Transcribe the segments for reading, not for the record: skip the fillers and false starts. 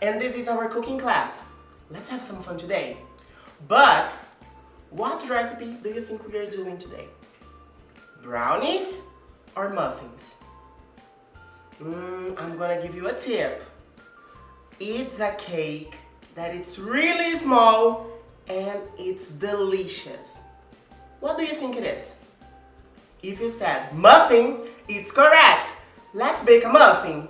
and this is our cooking class. Let's have some fun today. But what recipe do you think we are doing today? Brownies or muffins? I'm gonna give you a tip. It's a cake that it's really small and it's delicious. What do you think it is? If you said muffin, it's correct. Let's bake a muffin.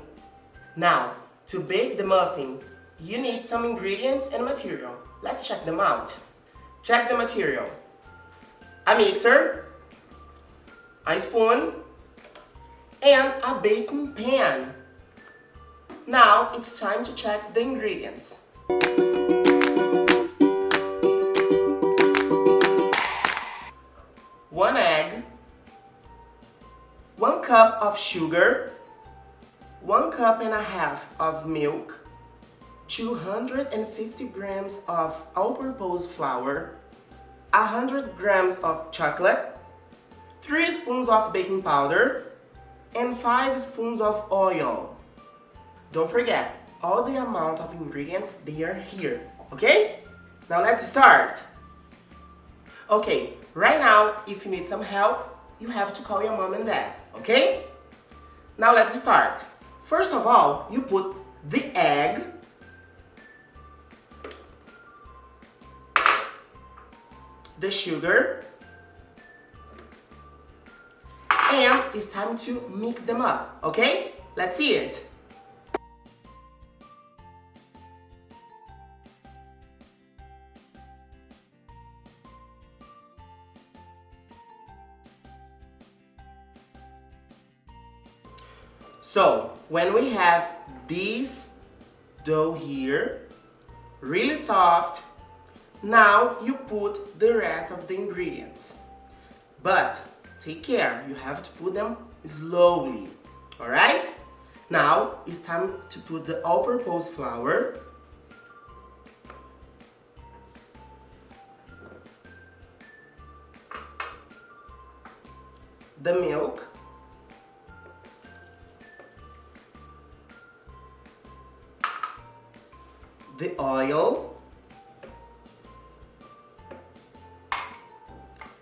Now, to bake the muffin, you need some ingredients and material. Let's check them out. Check the material. A mixer, a spoon, and a baking pan. Now it's time to check the ingredients. 1 egg, 1 cup of sugar, 1 cup and a half of milk, 250 grams of all-purpose flour, 100 grams of chocolate, 3 spoons of baking powder, and 5 spoons of oil. Don't forget, all the amount of ingredients, they are here, okay? Now let's start. Okay, right now, if you need some help, you have to call your mom and dad, okay? Now let's start. First of all, you put the egg, the sugar, and it's time to mix them up, okay? Let's see it. So, when we have this dough here, really soft, now you put the rest of the ingredients. But take care, you have to put them slowly, alright? Now it's time to put the all-purpose flour, the milk, the oil,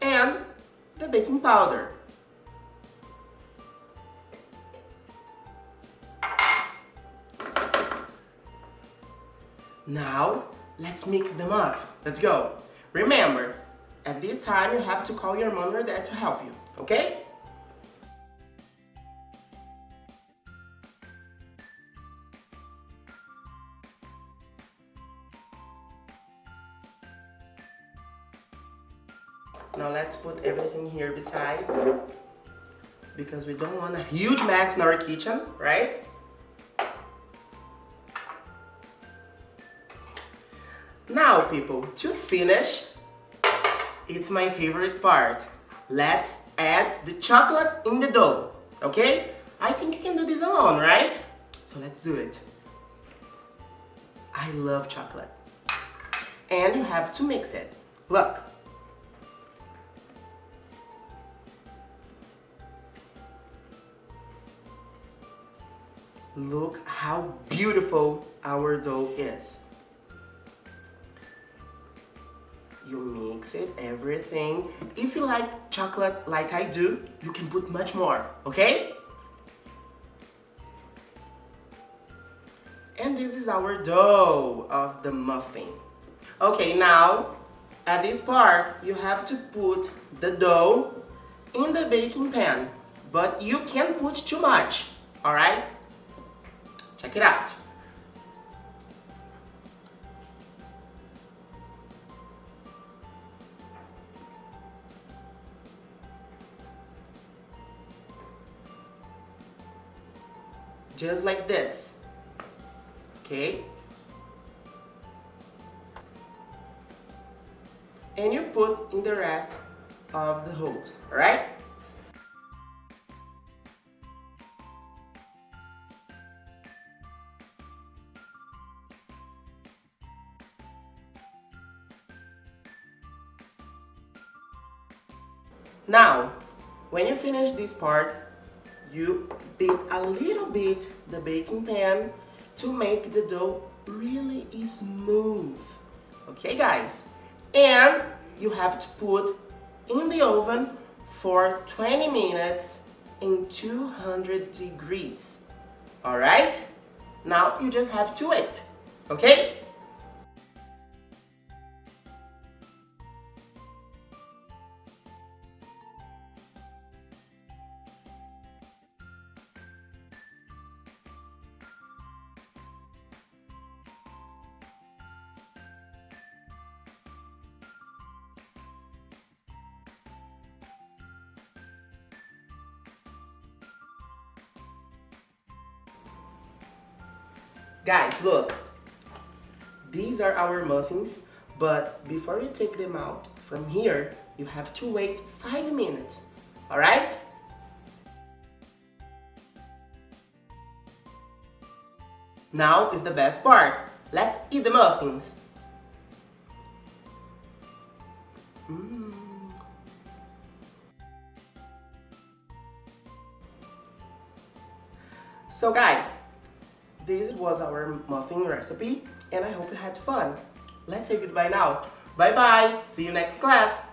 and the baking powder. Now, let's mix them up. Let's go. Remember, at this time you have to call your mom or dad to help you, okay? Now let's put everything here besides, because we don't want a huge mess in our kitchen, right? Now people, to finish, it's my favorite part. Let's add the chocolate in the dough, okay? I think you can do this alone, right? So let's do it. I love chocolate. And you have to mix it. Look. Look how beautiful our dough is. You mix it, everything. If you like chocolate like I do, you can put much more, okay? And this is our dough of the muffin. Okay, now, at this part, you have to put the dough in the baking pan, but you can't put too much, alright? Check it out. Just like this. Okay? And you put in the rest of the holes, alright? Now, when you finish this part, you beat a little bit the baking pan to make the dough really smooth. Okay, guys? And you have to put in the oven for 20 minutes in 200 degrees. All right? Now you just have to wait. Okay? Guys, look. These are our muffins, but before you take them out from here, you have to wait 5 minutes. All right? Now is the best part. Let's eat the muffins. So guys, this was our muffin recipe and I hope you had fun. Let's say goodbye now. Bye bye. See you next class.